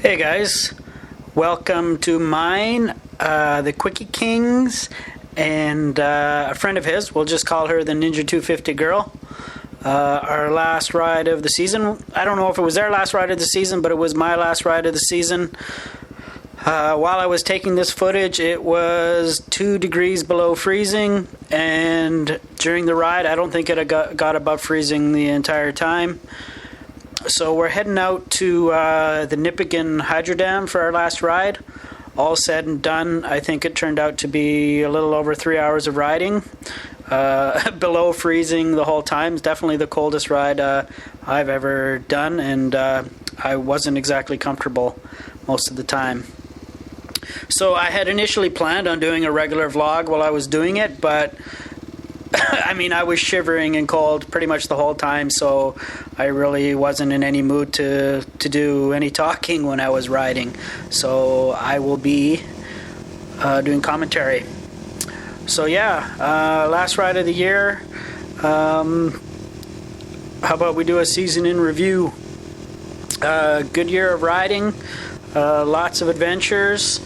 Hey guys, welcome to mine, the Quickie Kings, and a friend of his, we'll just call her the Ninja 250 girl. Our last ride of the season. I don't know if it was their last ride of the season, but it was my last ride of the season. While I was taking this footage, it was 2 degrees below freezing, and during the ride, I don't think it got above freezing the entire time. So we're heading out to the Nipigon Hydro Dam for our last ride. All said and done, I think it turned out to be a little over 3 hours of riding. Below freezing the whole time. It's definitely the coldest ride I've ever done, and I wasn't exactly comfortable most of the time. So I had initially planned on doing a regular vlog while I was doing it, but I mean, I was shivering and cold pretty much the whole time, so I really wasn't in any mood to do any talking when I was riding. So I will be doing commentary. So yeah, last ride of the year. How about we do a season in review? Good year of riding, lots of adventures.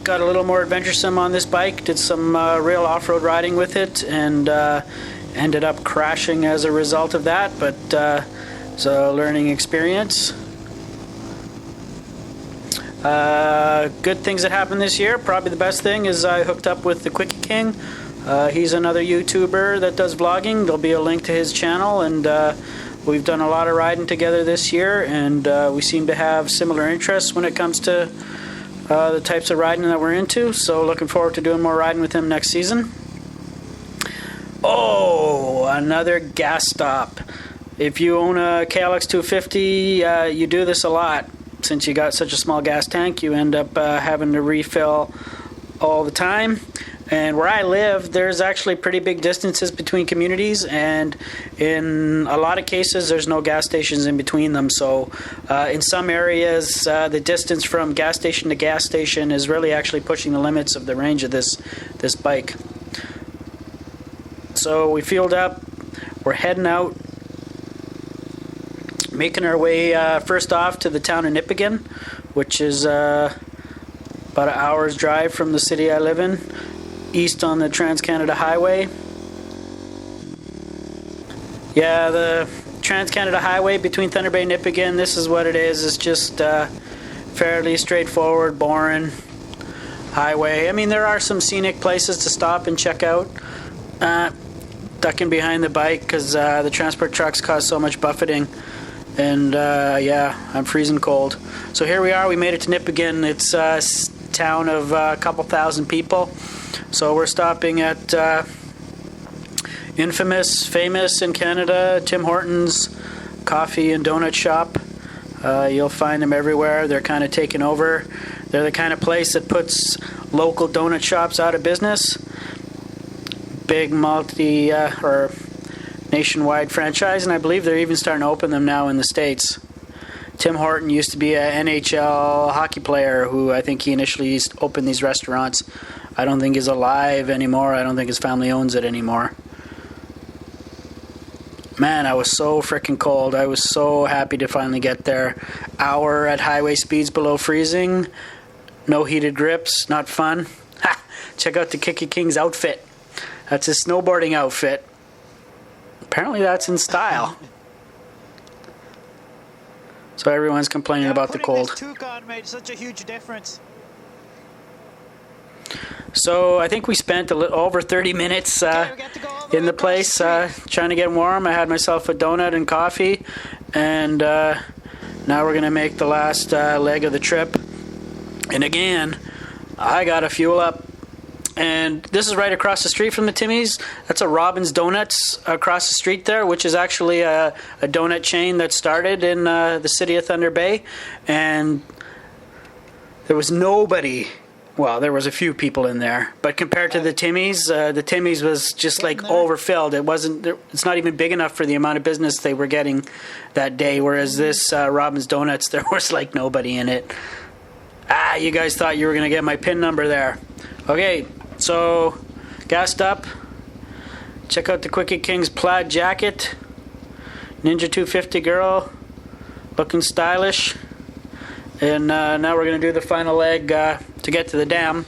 Got a little more adventuresome on this bike, did some real off-road riding with it, and ended up crashing as a result of that, but it's a learning experience. Good things that happened this year. Probably the best thing is I hooked up with the Quickie King. He's another YouTuber that does vlogging. There'll be a link to his channel, and we've done a lot of riding together this year, and we seem to have similar interests when it comes to the types of riding that we're into, so looking forward to doing more riding with him next season. Oh, another gas stop. If you own a KLX250, you do this a lot. Since you got such a small gas tank, you end up having to refill all the time. And where I live, there's actually pretty big distances between communities, and in a lot of cases, there's no gas stations in between them. So in some areas, the distance from gas station to gas station is really actually pushing the limits of the range of this bike. So we fueled up, we're heading out, making our way first off to the town of Nipigon, which is about an hour's drive from the city I live in, east on the Trans-Canada Highway. Yeah, the Trans-Canada Highway between Thunder Bay and Nipigon, this is what it is. It's just fairly straightforward, boring highway. I mean, there are some scenic places to stop and check out. Ducking behind the bike because the transport trucks cause so much buffeting. And yeah, I'm freezing cold. So here we are, we made it to Nipigon. It's a town of a couple thousand people. So we're stopping at famous in Canada, Tim Hortons coffee and donut shop. You'll find them everywhere. They're kind of taken over. They're the kind of place that puts local donut shops out of business. Big multi or nationwide franchise, and I believe they're even starting to open them now in the States. Tim Horton used to be an NHL hockey player who I think he initially opened these restaurants. I don't think he's alive anymore. I don't think his family owns it anymore. Man, I was so freaking cold. I was so happy to finally get there. Hour at highway speeds below freezing. No heated grips. Not fun. Ha! Check out the Quickie King's outfit. That's his snowboarding outfit. Apparently that's in style. So everyone's complaining about the cold. This Duke on made such a huge difference. So I think we spent a little over 30 minutes in the place trying to get warm. I had myself a donut and coffee, and now we're going to make the last leg of the trip. And again, I got to fuel up. And this is right across the street from the Timmy's. That's a Robin's Donuts across the street there, which is actually a donut chain that started in the city of Thunder Bay. And there was nobody. Well, there was a few people in there, but compared to the Timmy's was just like overfilled. It's not even big enough for the amount of business they were getting that day. Whereas this Robin's Donuts, there was like nobody in it. You guys thought you were gonna get my PIN number there. Okay, so gassed up. Check out the Quickie King's plaid jacket. Ninja 250 girl, looking stylish. And now we're going to do the final leg to get to the dam,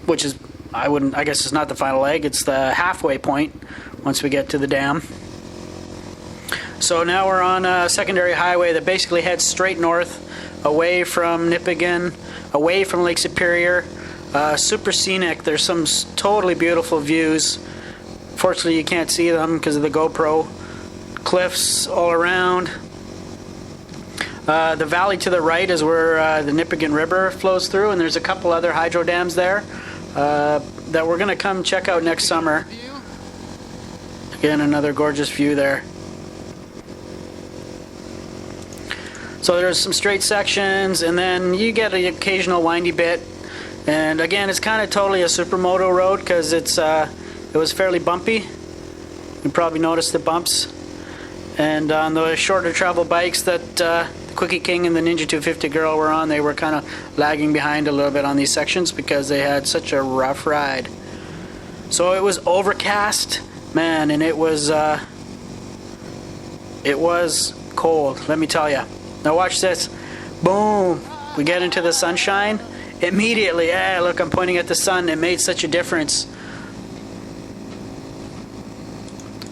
which is, I guess it's not the final leg, it's the halfway point once we get to the dam. So now we're on a secondary highway that basically heads straight north, away from Nipigon, away from Lake Superior. Super scenic. There's some totally beautiful views. Fortunately, you can't see them because of the GoPro. Cliffs all around. The valley to the right is where the Nipigon River flows through, and there's a couple other hydro dams there that we're going to come check out next summer. Again, another gorgeous view there. So there's some straight sections, and then you get an occasional windy bit. And again, it's kind of totally a supermoto road because it was fairly bumpy. You probably noticed the bumps. And on the shorter travel bikes that the Quickie King and the Ninja 250 Girl were on, they were kind of lagging behind a little bit on these sections because they had such a rough ride. So it was overcast, man, and it was cold, let me tell you. Now watch this. Boom! We get into the sunshine. Immediately, look, I'm pointing at the sun. It made such a difference.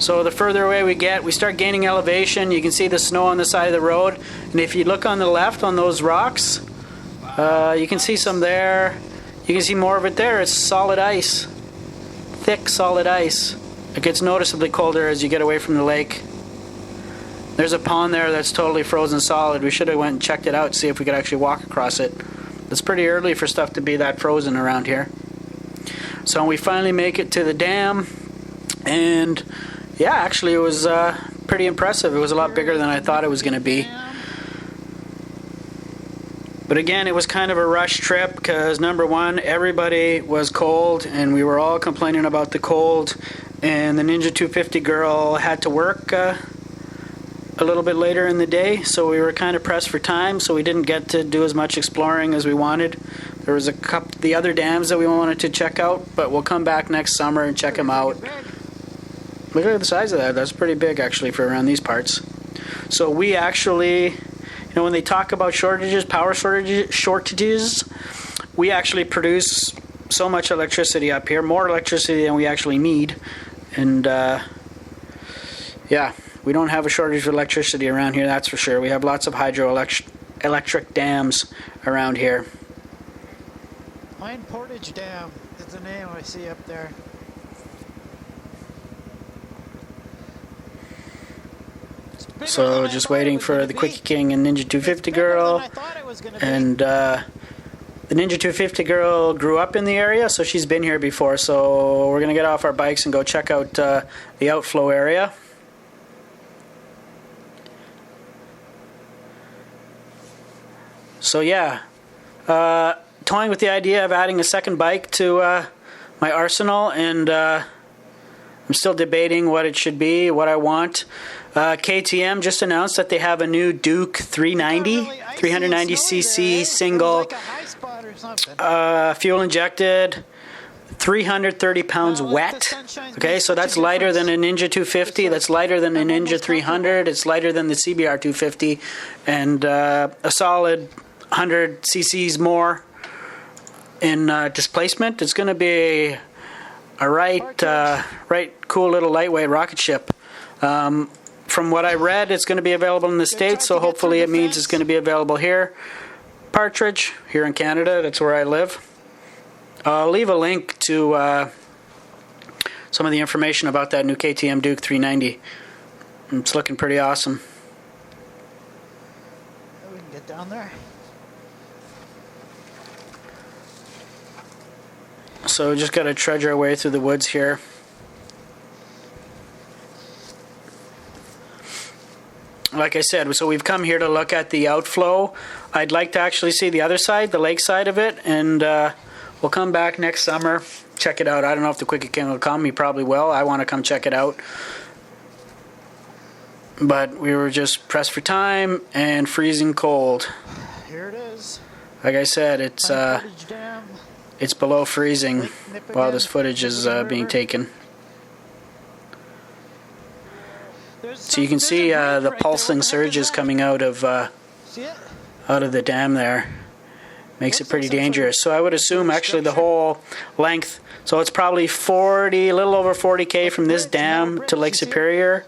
So the further away we get, we start gaining elevation. You can see the snow on the side of the road. And if you look on the left on those rocks, you can see some there. You can see more of it there. It's solid ice. Thick, solid ice. It gets noticeably colder as you get away from the lake. There's a pond there that's totally frozen solid. We should have went and checked it out, see if we could actually walk across it. It's pretty early for stuff to be that frozen around here. So we finally make it to the dam, and yeah, actually it was pretty impressive. It was a lot bigger than I thought it was going to be. But again, it was kind of a rush trip because number one, everybody was cold and we were all complaining about the cold, and the Ninja 250 Girl had to work a little bit later in the day, so we were kind of pressed for time, so we didn't get to do as much exploring as we wanted. There was the other dams that we wanted to check out, but we'll come back next summer and check them out. Look at the size of that. That's pretty big actually for around these parts. So we actually, when they talk about shortages, power shortages, we actually produce so much electricity up here, more electricity than we actually need. And yeah, we don't have a shortage of electricity around here, that's for sure. We have lots of hydroelectric dams around here. Mine Portage Dam is the name I see up there. So just waiting for the Quickie King and Ninja 250 Girl. And the Ninja 250 Girl grew up in the area, so she's been here before. So we're going to get off our bikes and go check out the outflow area. So yeah, toying with the idea of adding a second bike to my arsenal, and I'm still debating what it should be, what I want. KTM just announced that they have a new Duke 390cc single, fuel injected, 330 pounds wet. Okay, so that's lighter than a Ninja 250, that's lighter than a Ninja 300, it's lighter than the CBR 250, and a solid 100 cc's more in displacement. It's going to be a right cool little lightweight rocket ship. From what I read, it's going to be available in the States, so hopefully it means it's going to be available here. Partridge, here in Canada, that's where I live. I'll leave a link to some of the information about that new KTM Duke 390. It's looking pretty awesome. We can get down there. So just got to trudge our way through the woods here. Like I said, so we've come here to look at the outflow. I'd like to actually see the other side, the lake side of it, and we'll come back next summer, check it out. I don't know if the Quickie King will come. He probably will. I want to come check it out. But we were just pressed for time and freezing cold. Here it is. Like I said, it's below freezing while this footage is being taken. So you can see the pulsing surges coming out of out of the dam there. Makes it pretty dangerous. So I would assume actually the whole length, so it's probably 40, a little over 40K from this dam to Lake Superior.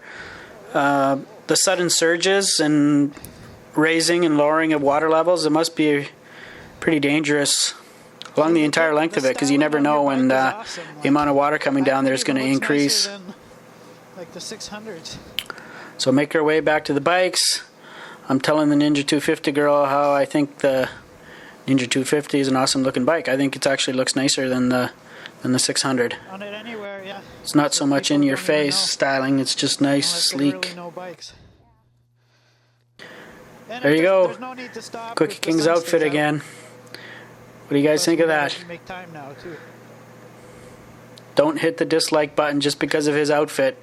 The sudden surges and raising and lowering of water levels, it must be pretty dangerous along the entire length of it, because you never know when the amount of water coming down there is going to increase. Like the 600s. So make our way back to the bikes. I'm telling the Ninja 250 girl how I think the Ninja 250 is an awesome looking bike. I think it actually looks nicer than the 600. On it anywhere, yeah. It's not so much in your face styling, it's just nice, sleek. There you go. Quickie King's outfit again. What do you guys think of that? Don't hit the dislike button just because of his outfit.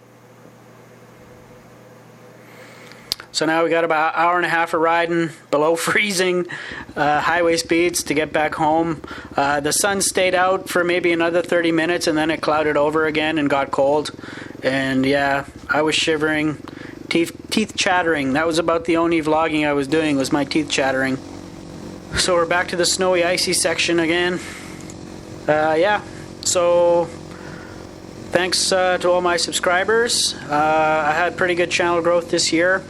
So now we got about an hour and a half of riding below freezing highway speeds to get back home. The sun stayed out for maybe another 30 minutes and then it clouded over again and got cold. And yeah, I was shivering, teeth chattering. That was about the only vlogging I was doing, was my teeth chattering. So we're back to the snowy, icy section again. Yeah, so thanks to all my subscribers. I had pretty good channel growth this year.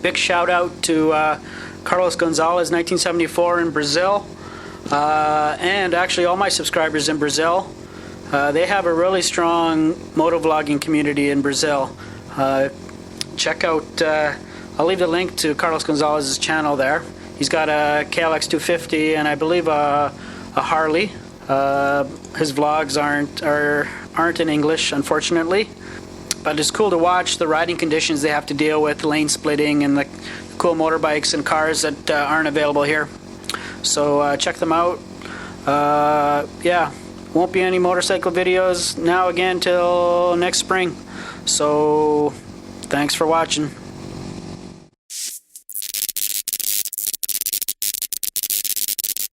Big shout out to Carlos Gonzalez, 1974 in Brazil, and actually all my subscribers in Brazil. They have a really strong motovlogging community in Brazil. Check out, I'll leave the link to Carlos Gonzalez's channel there. He's got a KLX250 and I believe a Harley. His vlogs aren't in English, unfortunately. But it's cool to watch the riding conditions they have to deal with, lane splitting, and the cool motorbikes and cars that aren't available here. So check them out. Yeah, won't be any motorcycle videos now again till next spring. So thanks for watching.